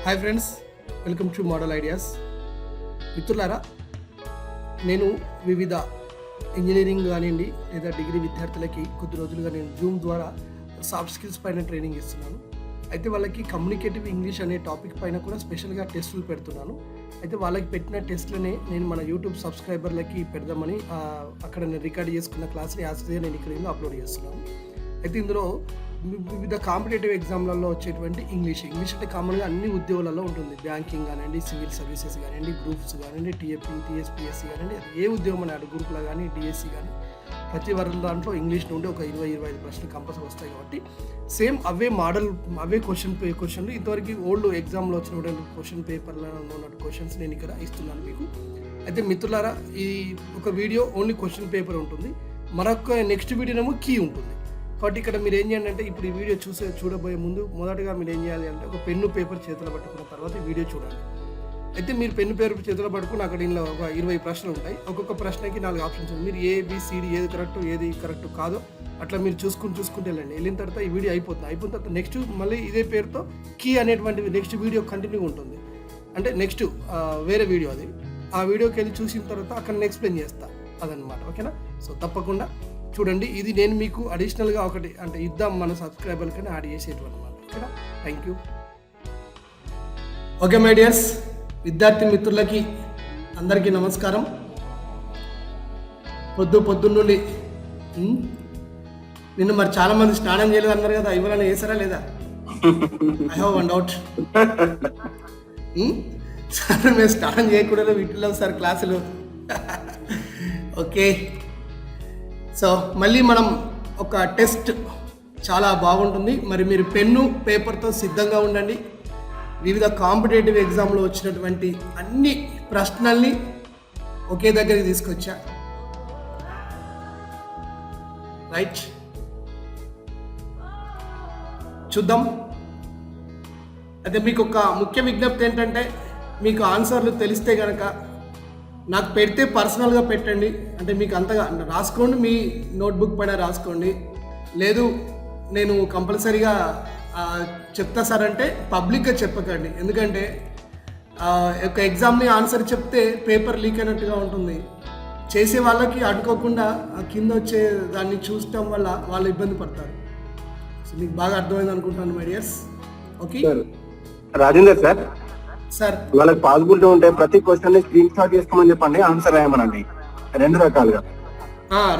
Hi friends, welcome to model ideas. మిత్రులారా, నేను వివిధ ఇంజనీరింగ్ కానివ్వండి లేదా డిగ్రీ విద్యార్థులకి కొద్ది రోజులుగా నేను జూమ్ ద్వారా సాఫ్ట్ స్కిల్స్ పైన ట్రైనింగ్ ఇస్తున్నాను. అయితే వాళ్ళకి కమ్యూనికేటివ్ ఇంగ్లీష్ అనే టాపిక్ పైన కూడా స్పెషల్గా టెస్టులు పెడుతున్నాను. అయితే వాళ్ళకి పెట్టిన టెస్ట్లనే నేను మన యూట్యూబ్ సబ్స్క్రైబర్లకి పెడదామని అక్కడ నేను రికార్డ్ చేసుకున్న క్లాస్ని నేను ఇక్కడ అప్లోడ్ చేస్తున్నాను. అయితే ఇందులో వివిధ కాంపిటేటివ్ ఎగ్జామ్లలో వచ్చేటువంటి ఇంగ్లీష్ అంటే కామన్గా అన్ని ఉద్యోగాలలో ఉంటుంది. బ్యాంకింగ్ కానివ్వండి, సివిల్ సర్వీసెస్ కానివ్వండి, గ్రూప్స్ కానివ్వండి, టీఎస్పీఎస్సీ కానివ్వండి, అది ఏ ఉద్యోగం అని గ్రూప్లో కానీ డిఎస్సి కానీ ప్రతి వరం దాంట్లో ఇంగ్లీష్ నుండి ఒక 20-25 ప్రశ్నలు కంపల్సరీ వస్తాయి. కాబట్టి సేమ్ అవే క్వశ్చన్లు ఇంతవరకు ఓల్డ్ ఎగ్జామ్లో వచ్చినటువంటి క్వశ్చన్ పేపర్లో ఉన్నటువంటి క్వశ్చన్స్ నేను ఇక్కడ ఇస్తున్నాను మీకు. అయితే మిత్రులారా, ఈ ఒక వీడియో ఓన్లీ క్వశ్చన్ పేపర్ ఉంటుంది, మరొక నెక్స్ట్ వీడియోనేమో కీ ఉంటుంది. కాబట్టి ఇక్కడ మీరు ఏం చేయండి అంటే, ఇప్పుడు ఈ వీడియో చూడబోయే ముందు మొదటగా మీరు ఏం చేయాలి అంటే, ఒక పెన్ను పేపర్ చేతిలో పట్టుకున్న తర్వాత ఈ వీడియో చూడండి. అయితే మీరు పెన్ను పేపర్ చేతిలో పట్టుకుని అక్కడ ఇందులో ఒక 20 ప్రశ్నలు ఉంటాయి. ఒక్కొక్క ప్రశ్నకి 4 ఆప్షన్స్ ఉంటాయి. మీరు ఏబిసిడి ఏది కరెక్ట్ కాదో అట్లా మీరు చూసుకుంటూ వెళ్ళిన తర్వాత ఈ వీడియో అయిపోయిన తర్వాత నెక్స్ట్ మళ్ళీ ఇదే పేరుతో కీ అనేటువంటిది నెక్స్ట్ వీడియో కంటిన్యూ ఉంటుంది. అంటే నెక్స్ట్ వేరే వీడియో అది. ఆ వీడియోకి వెళ్ళి చూసిన తర్వాత అక్కడ నేను ఎక్స్ప్లెయిన్ చేస్తా అదనమాట. ఓకేనా? సో తప్పకుండా చూడండి. ఇది నేను మీకు అడిషనల్గా ఒకటి అంటే ఇద్దాం మన సబ్స్క్రైబర్లకని యాడ్ చేసేటువంటి అనమాట. ఓకేనా? Thank you. Okay my dears, విద్యార్థి మిత్రులకి అందరికీ నమస్కారం. పొద్దున్నుండి నిన్ను మరి చాలా మంది స్నానం చేయలేదు అన్నారు కదా, ఇవ్వాలని వేసారా లేదా? I have one doubt. Sir మేము స్నానం చేయకూడదు వీటిలో సార్ క్లాసులు. ఓకే, సో మళ్ళీ మనం ఒక టెస్ట్ చాలా బాగుంటుంది. మరి మీరు పెన్ను పేపర్తో సిద్ధంగా ఉండండి. వివిధ కాంపిటేటివ్ ఎగ్జామ్లో వచ్చినటువంటి అన్ని ప్రశ్నల్ని ఒకే దగ్గరికి తీసుకొచ్చా. రైట్, చూద్దాం. అయితే మీకు ఒక ముఖ్య విజ్ఞప్తి ఏంటంటే, మీకు ఆన్సర్లు తెలిస్తే కనుక నాకు పెడితే పర్సనల్గా పెట్టండి. అంటే మీకు అంతగా రాసుకోండి, మీ నోట్బుక్ పైన రాసుకోండి. లేదు నేను కంపల్సరీగా చెప్తా సార్ అంటే పబ్లిక్గా చెప్పకండి. ఎందుకంటే ఒక ఎగ్జామ్ని ఆన్సర్ చెప్తే పేపర్ లీక్ అయినట్టుగా ఉంటుంది. చేసే వాళ్ళకి అడ్డుకోకుండా కింద వచ్చే దాన్ని చూడటం వల్ల వాళ్ళు ఇబ్బంది పడతారు. సో మీకు బాగా అర్థమైంది అనుకుంటాను my dears. Okay Rajender sir, వాళ్ళకి పాసిబిలిటీ ఉంటే ప్రతి క్వశ్చన్ స్క్రీన్ షాట్ చేసుకోమని చెప్పండి, ఆన్సర్ రాయమనండి 2 రకాలుగా.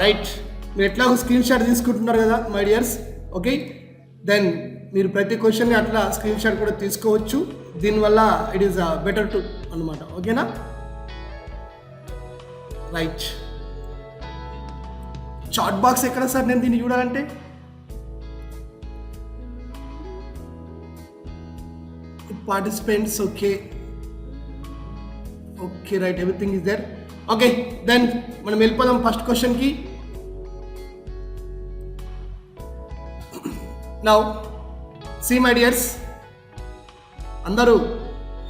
రైట్, మీరు ఎట్లాగో స్క్రీన్ షాట్ తీసుకుంటున్నారు కదా మై డియర్స్. ఓకే, దెన్ మీరు ప్రతి క్వశ్చన్ని అట్లా స్క్రీన్ షాట్ కూడా తీసుకోవచ్చు. దీనివల్ల ఇట్ ఈస్ బెటర్ టు అనమాట. ఓకేనా? రైట్, చాట్ బాక్స్ ఎక్కడ సార్ నేను దీన్ని చూడాలంటే? Participants okay right, everything is there. Okay, then మనం వెళ్ళిపోదాం ఫస్ట్ క్వశ్చన్కి. నౌ సీ మై డియర్స్, అందరూ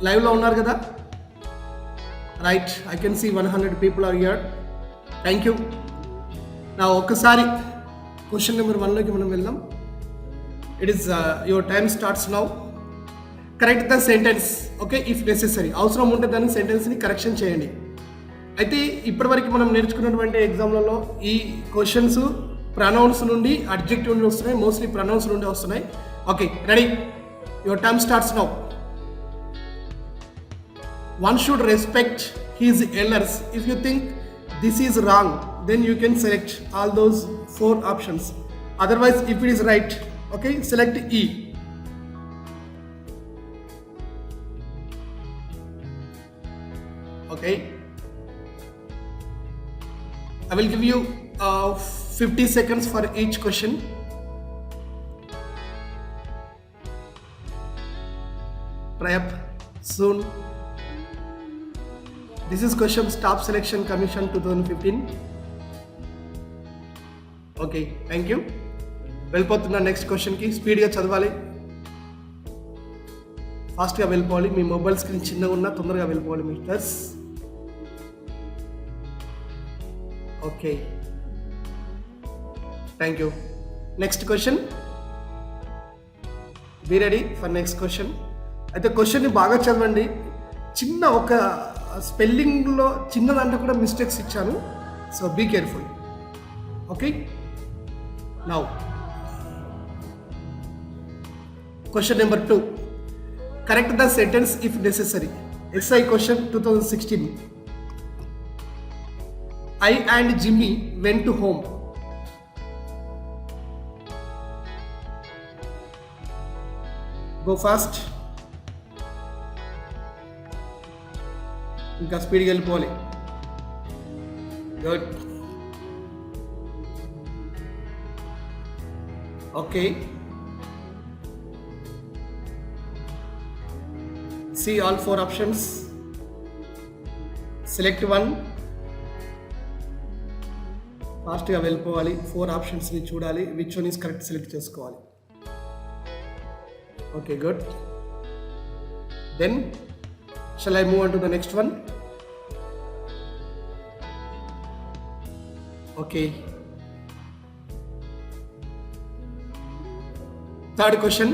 లైవ్లో ఉన్నారు కదా? Right, I can see 100 people are here. Thank you. నా ఒక్కసారి క్వశ్చన్ నెంబర్ 1లోకి మనం వెళ్దాం. It is your time starts now. Correct the sentence, okay, if necessary. అవసరం ఉంటే దాన్ని సెంటెన్స్ని కరెక్షన్ చేయండి. అయితే ఇప్పటివరకు మనం నేర్చుకున్నటువంటి ఎగ్జామ్లలో ఈ క్వశ్చన్స్ ప్రొనౌన్స్ నుండి అడ్జెక్టివ్ నుండి వస్తున్నాయి, మోస్ట్లీ ప్రొనౌన్స్ నుండి వస్తున్నాయి. Okay, ready? Your time starts now. One should respect his elders. If you think this is wrong, then you can select all those 4 options. Otherwise, if it is right, okay, select E. Okay, I will give you 50 seconds for each question. Try up soon. This is question Staff Selection Commission 2015. Okay, thank you. వెళ్ళిపోతున్నా next క్వశ్చన్కి. స్పీడ్గా చదవాలి, ఫాస్ట్గా వెళ్ళిపోవాలి. మీ mobile screen చిన్నగా ఉన్నా తొందరగా వెళ్ళిపోవాలి misters. Okay, thank you. Next question. Be ready for next question. అయితే క్వశ్చన్ని బాగా చదవండి. చిన్న ఒక స్పెల్లింగ్లో చిన్న దాంట్లో కూడా మిస్టేక్స్ ఇచ్చాను. So be careful. Okay, now question number 2. Correct the sentence if necessary. SI question 2016. I and Jimmy went to home. Go fast. ఇంకా స్పీడ్గా వెళ్ళిపోవాలి. Good. Okay, see all 4 options. Select one. ఫాస్ట్గా వెళ్ళిపోవాలి. 4 ఆప్షన్స్ని చూడాలి, which one is correct select చేసుకోవాలి. Okay, good. Then shall I move on to the next one? Okay, third question.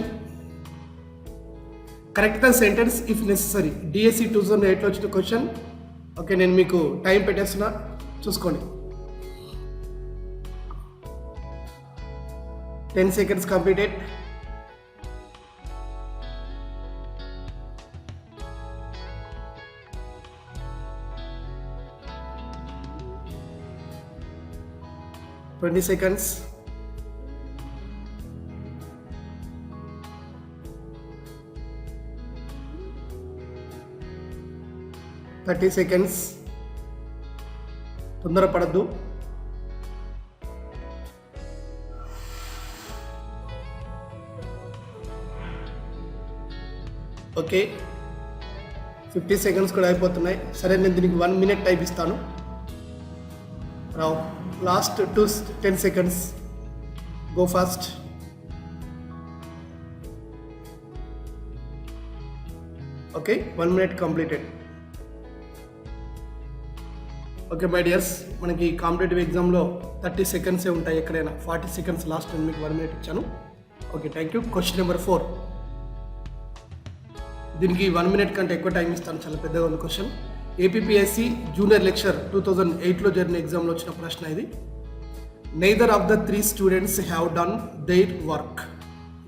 Correct the sentence if necessary. DSE 2008లో వచ్చిన question. Okay, నేను మీకు time పెట్టేస్తున్నా, చూసుకోండి. 10 seconds completed. Twenty seconds. Thirty seconds. తొందర పడద్దు. Okay, 50 seconds కూడా అయిపోతున్నాయి. సరే, నేను దీనికి 1 minute టైం ఇస్తాను. రావు, last 10 seconds. Go fast. Okay, 1 minute completed. Okay my dears, మనకి కాంపిటేటివ్ ఎగ్జామ్లో 30 seconds ఉంటాయి ఎక్కడైనా. 40 seconds లాస్ట్, నేను మీకు 1 minute ఇచ్చాను. Okay, thank you. Question number 4. దీనికి 1 minute కంటే ఎక్కువ టైం ఇస్తాను, చాలా పెద్దగా ఉంది క్వశ్చన్. APPSC జూనియర్ లెక్చర్ 2008లో జరిగిన ఎగ్జామ్లో వచ్చిన ప్రశ్న ఇది. Neither of the 3 students have done their work.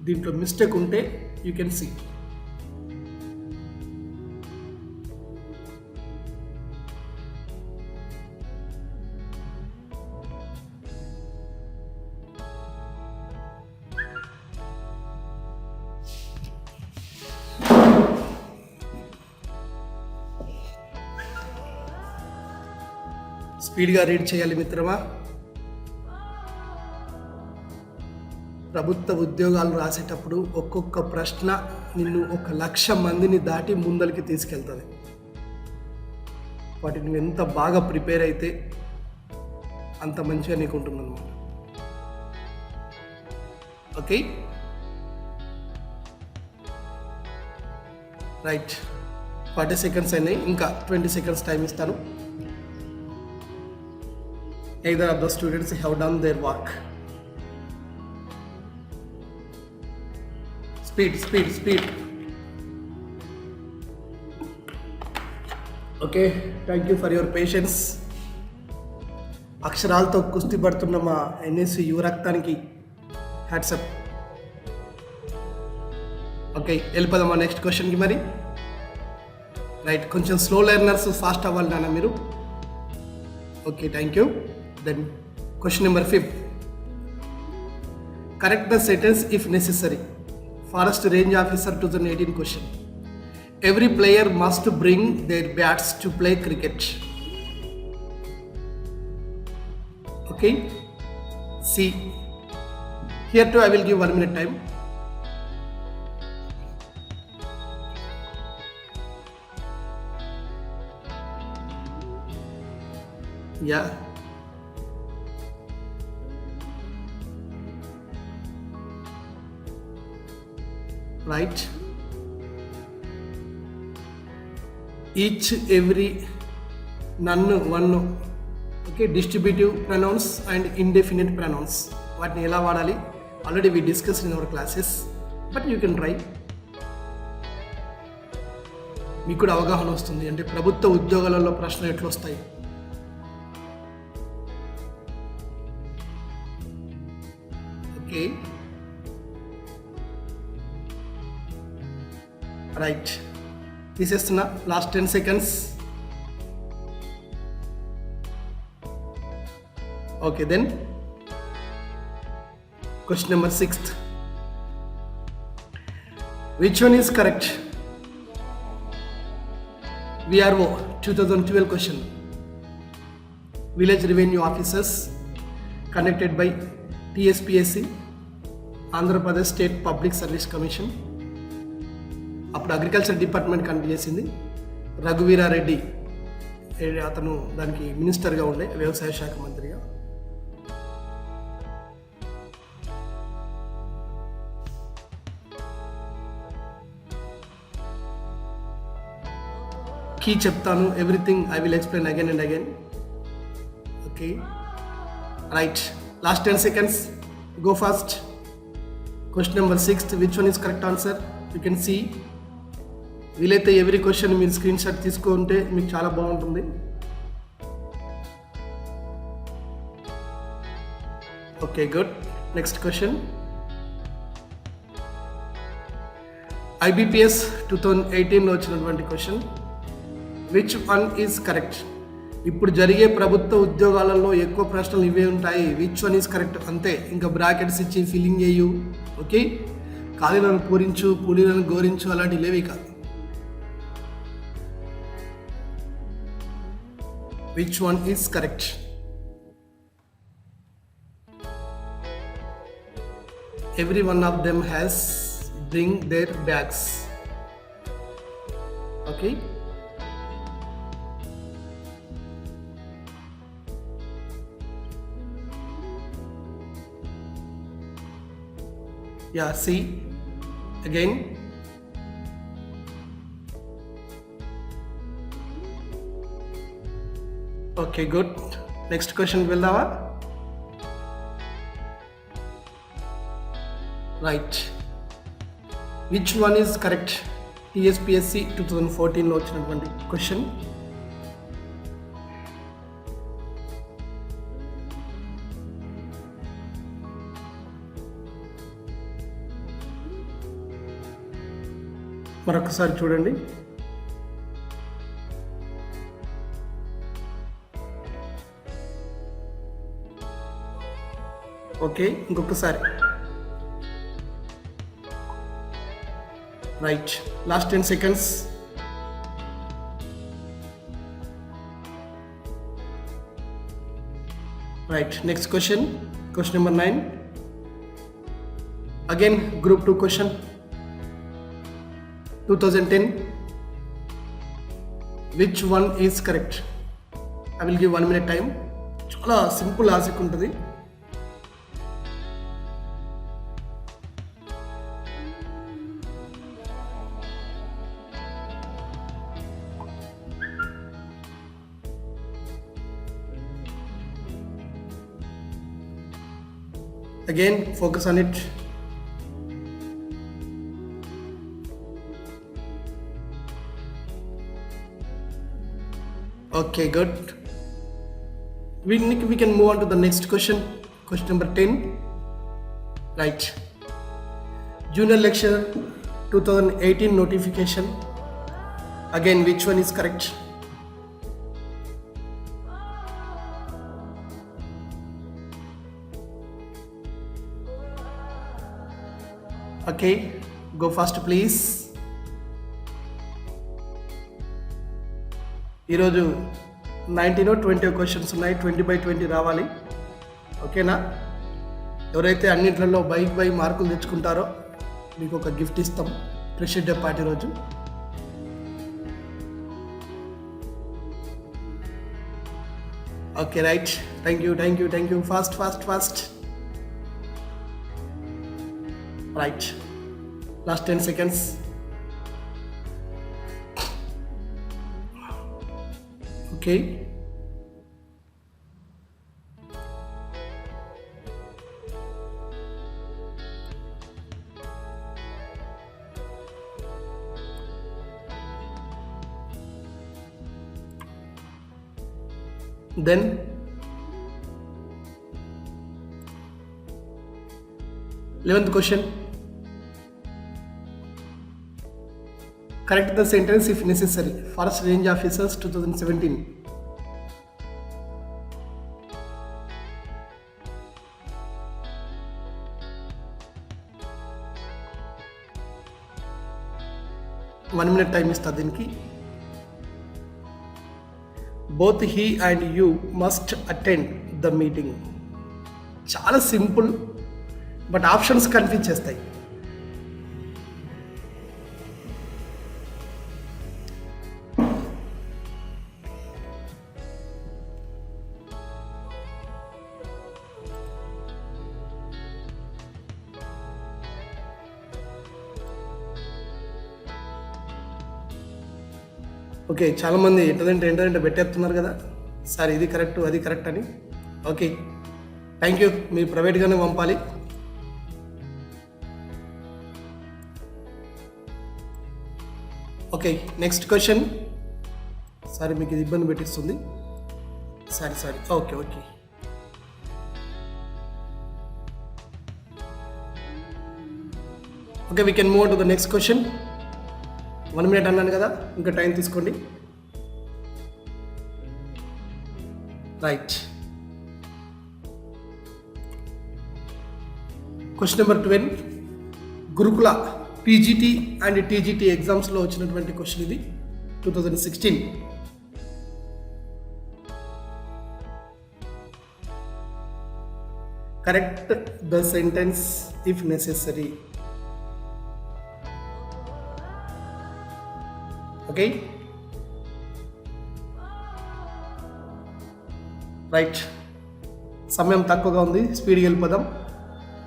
దీంట్లో మిస్టేక్ ఉంటే యూ కెన్ సీ. స్పీడ్గా రీడ్ చేయాలి మిత్రమా. ప్రభుత్వ ఉద్యోగాలు రాసేటప్పుడు ఒక్కొక్క ప్రశ్న నిన్ను 1,00,000 మందిని దాటి ముందరికి తీసుకెళ్తుంది. వాటిని నువ్వు ఎంత బాగా ప్రిపేర్ అయితే అంత మంచిగా నీకు ఉంటుందన్నమాట. Okay, right. 40 seconds అయినాయి, ఇంకా 20 seconds టైం ఇస్తాను. Either of the students have done their work. Speed. Okay, thank you for your patience. అక్షరాలతో కుస్తీ పడుతున్న మా NSC యువ రక్తానికి హ్యాట్సప్. ఓకే, వెళ్ళిపోదామా నెక్స్ట్ క్వశ్చన్కి మరి. రైట్, కొంచెం స్లో లెర్నర్స్, ఫాస్ట్ అవ్వాలి నాన్న మీరు. Okay, thank you. Then question number 5. Correct the sentence if necessary. Forest Range Officer 2018 question. Every player must bring their bats to play cricket. Okay, see, here too I will give 1 minute time. Yeah, right. Each, every, none, one. Okay, distributive pronouns and indefinite pronouns. వాటిని ఎలా వాడాలి already we discussed in our classes, but you can try. మీకు కూడా అవగాహన వస్తుంది. అంటే ప్రభుత్వ ఉద్యోగాలలో ప్రశ్నలు ఎట్లా వస్తాయి. ఓకే, రైట్, తీసేస్తున్నా. Last 10 seconds. Okay, then question number 6th. Which one is correct? VRO 2012 question. Village Revenue Officers conducted by TSPSC, Andhra Pradesh State Public Service Commission. అప్పుడు అగ్రికల్చర్ డిపార్ట్మెంట్ కండక్ట్ చేసింది. రఘువీరారెడ్డి అతను దానికి మినిస్టర్గా ఉండే, వ్యవసాయ శాఖ మంత్రిగా. కీ చెప్తాను, everything I will explain again and again. Okay, right, last 10 seconds, go fast. Question number 6th, which one is correct answer? You can see. వీలైతే ఎవ్రీ క్వశ్చన్ మీరు స్క్రీన్ షాట్ తీసుకుంటే మీకు చాలా బాగుంటుంది. Okay, good. Next question, IBPS 2018లో వచ్చినటువంటి క్వశ్చన్. Which one is correct? ఇప్పుడు జరిగే ప్రభుత్వ ఉద్యోగాలలో ఎక్కువ ప్రశ్నలు ఇవే ఉంటాయి. విచ్ వన్ ఈజ్ కరెక్ట్ అంతే, ఇంకా బ్రాకెట్స్ ఇచ్చి ఫిల్లింగ్ చేయు. ఓకే, ఖాళీలను పూరించు, పూలీలను గోరించు, అలాంటివి లేవి కాదు. Which one is correct? Every one of them has bring their bags. Okay, yeah, see again. Okay, good. Next question వెళ్దామా? Right, which one is correct? TSPSC 2014లో వచ్చినటువంటి question. మరొకసారి చూడండి. ఓకే, ఇంకొకసారి. Right, last 10 seconds. Right, next question, question number 9. Again group 2 question 2010. Which one is correct? I will give 1 minute time. చాలా simple logic ఉంటుంది. Again, focus on it. Okay, good. We can move on to the next question. Question number 10. Right. Junior lecturer 2018 notification. Again, which one is correct? Okay, go fast please. ఈరోజు 19 or 20 questions ఉన్నాయి. 20/20 రావాలి. ఓకేనా? ఎవరైతే అన్నింటిలో by మార్కులు తెచ్చుకుంటారో మీకు ఒక gift ఇస్తాం ఫ్రెషర్ డే పార్టీ రోజు. Okay, right, thank you. Fast. Right, last 10 seconds. Okay, Then 11th question. Correct the sentence if necessary. Forest Range Officers 2017. One minute time is దీనికి. Both he and you must attend the meeting. చాలా simple, but options confuse చేస్తాయి. Okay, చాలామంది ఏంటంటే పెట్టేస్తున్నారు కదా sir, ఇది correct అది correct అని. Okay, thank you. మీరు ప్రైవేట్గానే పంపాలి. Okay, next question. సారీ, మీకు ఇది ఇబ్బంది పెట్టిస్తుంది. Sorry. Okay. Okay, we can move to the next question. 1 minute అన్నాను కదా, ఇంకా టైం తీసుకోండి. Right. Question number 12. Gurukula PGT and TGT ఎగ్జామ్స్లో వచ్చినటువంటి క్వశ్చన్ ఇది, 2016. Correct the sentence if necessary. Okay, right. సమయం తక్కువగా ఉంది, స్పీడ్గా వెళ్ళిపోదాం.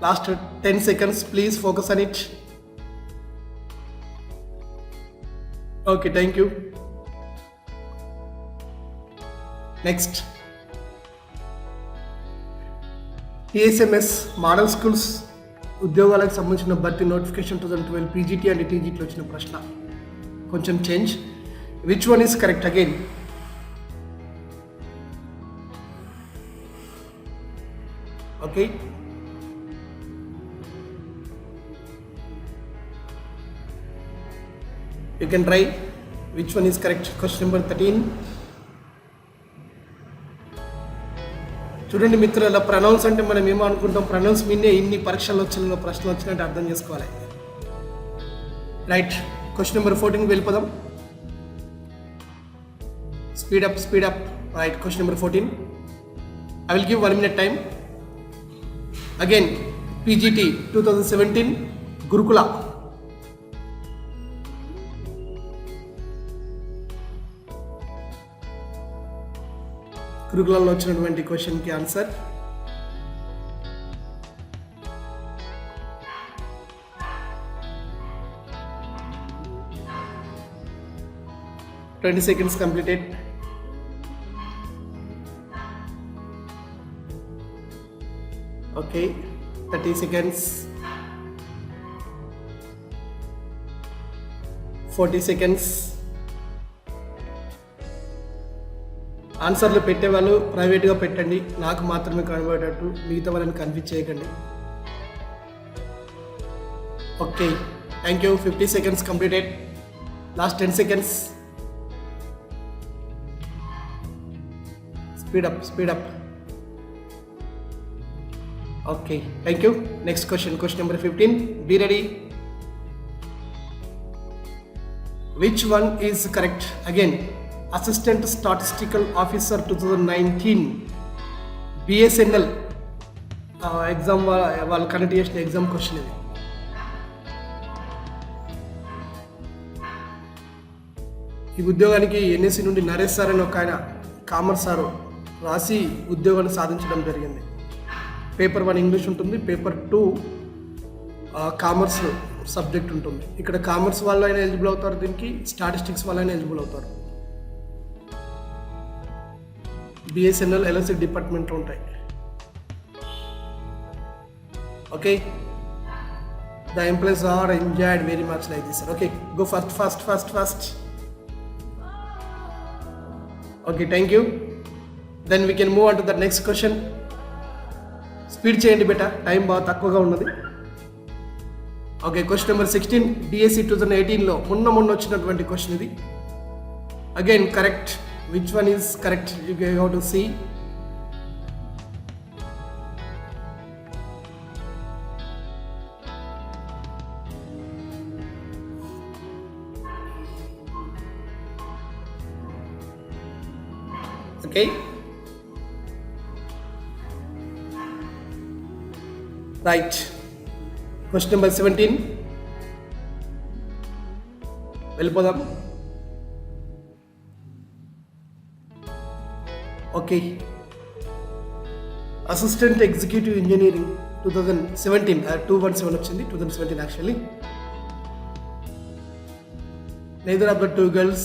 Last 10 seconds, please focus on it. Okay, thank you. Next, TSMS model schools ఉద్యోగాలకు సంబంధించిన భర్తీ నోటిఫికేషన్ 2012 పీజీటీ అండ్ టీజీటీలో వచ్చిన ప్రశ్న. కొంచెం change. Which one is correct again? Okay, you can try. Which one is correct? Question number 13. చూడండి మిత్రుల, pronounce అంటే మనం ఏమో అనుకుంటాం, ప్రొనౌన్స్ మీనే ఇన్ని పరీక్షలు వచ్చిన ప్రశ్నలు వచ్చినట్టు అర్థం చేసుకోవాలి. రైట్. క్వశ్చన్ నెంబర్ 14 వెళ్ళిపోదాం. Speed up. Right, question number 14. I will give 1 minute time. Again, PGT 2017 గురుకుల. గురుకులలో వచ్చినటువంటి క్వశ్చన్కి answer. Twenty seconds completed. Okay, 30 seconds. 40 seconds. ఆన్సర్లు పెట్టేవాళ్ళు ప్రైవేట్గా పెట్టండి, నాకు మాత్రమే కనబడేటట్టు, మిగతా వాళ్ళని కన్ఫ్యూజ్ చేయకండి. Okay, thank you. 50 seconds completed. Last 10 seconds. Speed up. Okay, thank you. Next question number 15. Be ready. Which one is correct? Again, Assistant Statistical Officer 2019 BSNL exam వాళ్ళు కండక్ట్ చేసిన ఎగ్జామ్ క్వశ్చన్ ఇది. ఈ ఉద్యోగానికి NSC నుండి Naresh sir అని ఒక ఆయన commerce sir రాసి ఉద్యోగాన్ని సాధించడం జరిగింది. పేపర్ 1 ఇంగ్లీష్ ఉంటుంది, పేపర్ 2 కామర్స్ సబ్జెక్ట్ ఉంటుంది. ఇక్కడ కామర్స్ వాళ్ళు అయినా ఎలిజిబుల్ అవుతారు, దీనికి స్టాటిస్టిక్స్ వాళ్ళైనా ఎలిజిబుల్ అవుతారు. బిఎస్ఎన్ఎల్ ఎల్ఎస్సి డిపార్ట్మెంట్లో ఉంటాయి. Okay, the employees are enjoyed very much like this. Okay, go fast. Okay, thank you. Then we can move on to the next question. Speed చేయండి బేటా, టైం బాగా తక్కువగా ఉన్నది. ఓకే, క్వశ్చన్ నెంబర్ 16 డిఎస్సి 2018లో మొన్న వచ్చినటువంటి క్వశ్చన్ ఇది. Again correct, which one is correct you have to see. Okay, right, question number 17 వెళ్ళిపోదాం. ఓకే, అసిస్టెంట్ ఎగ్జిక్యూటివ్ ఇంజనీరింగ్ 2017 217 వచ్చింది, 2017 actually. neither of the two girls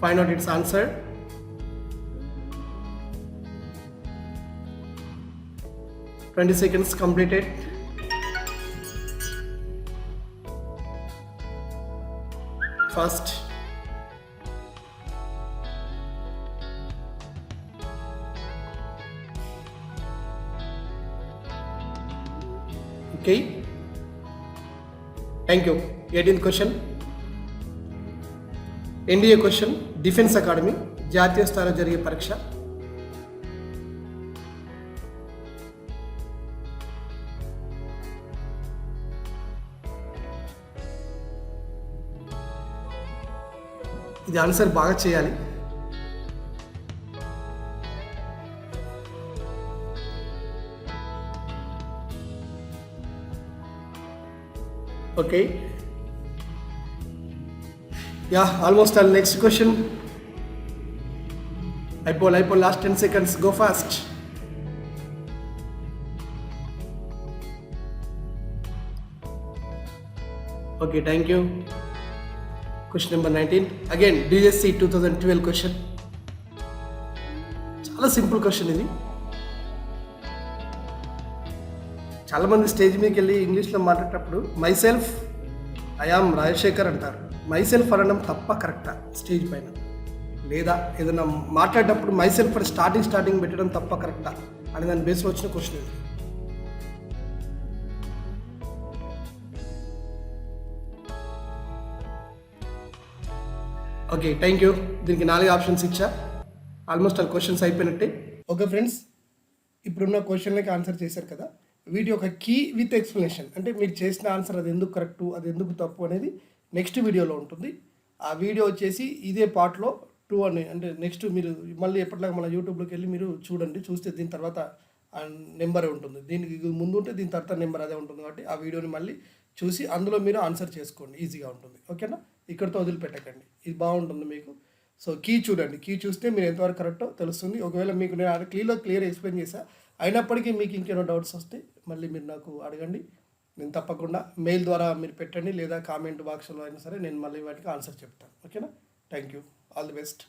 find out its answer. Twenty seconds completed. First. Okay. Thank you. 18th question. NDA question, defence academy జాతీయ స్థాయిలో జరిగే పరీక్ష. ఇది answer బాగా చేయాలి. Okay, yeah, almost all. Next question. I poll last 10 seconds, go fast. Okay, thank you. Question number 19 again DSC 2012 question. చాలా simple question ఇది. చాలా మంది స్టేజ్ మీదకి వెళ్ళి ఇంగ్లీష్లో మాట్లాడేటప్పుడు my self I am Rajasekhar అంటారు. మై సెల్ఫ్ అనడం తప్ప కరెక్టా స్టేజ్ పైన, లేదా ఏదైనా మాట్లాడేటప్పుడు మై సెల్ఫ్ అని స్టార్టింగ్ పెట్టడం తప్ప కరెక్టా అని దాని బేస్లో వచ్చిన క్వశ్చన్ ఇది. Okay, thank you. దీనికి 4 ఆప్షన్స్ ఇచ్చా. ఆల్మోస్ట్ ఆల్ క్వశ్చన్స్ అయిపోయినట్టే. ఓకే ఫ్రెండ్స్, ఇప్పుడున్న క్వశ్చన్లకి ఆన్సర్ చేశారు కదా. వీటి యొక్క కీ విత్ ఎక్స్ప్లెనేషన్, అంటే మీరు చేసిన ఆన్సర్ అది ఎందుకు కరెక్టు, అది ఎందుకు తప్పు అనేది నెక్స్ట్ వీడియోలో ఉంటుంది. ఆ వీడియో వచ్చేసి ఇదే పార్ట్లో 2 అని, అంటే నెక్స్ట్ మీరు మళ్ళీ ఎప్పటిలాగా మళ్ళీ యూట్యూబ్లోకి వెళ్ళి మీరు చూడండి. చూస్తే దీని తర్వాత నెంబరే ఉంటుంది, దీనికి ముందు ఉంటే దీని తర్వాత నెంబర్ అదే ఉంటుంది. కాబట్టి ఆ వీడియోని మళ్ళీ చూసి అందులో మీరు ఆన్సర్ చేసుకోండి, ఈజీగా ఉంటుంది. ఓకేనా, ఇక్కడితో వదిలిపెట్టకండి, ఇది బాగుంటుంది మీకు. సో కీ చూడండి, కీ చూస్తే మీరు ఎంతవరకు కరెక్టో తెలుస్తుంది. ఒకవేళ మీకు నేను క్లియర్ ఎక్స్ప్లెయిన్ చేశా, అయినప్పటికీ మీకు ఇంకేమైనా డౌట్స్ వస్తే మళ్ళీ మీరు నాకు అడగండి. నేను తప్పకుండా మెయిల్ ద్వారా మీరు పెట్టండి, లేదా కామెంట్ బాక్స్లో అయినా సరే నేను మళ్ళీ వాటికి ఆన్సర్ చెప్తాను. ఓకేనా, thank you, all the best.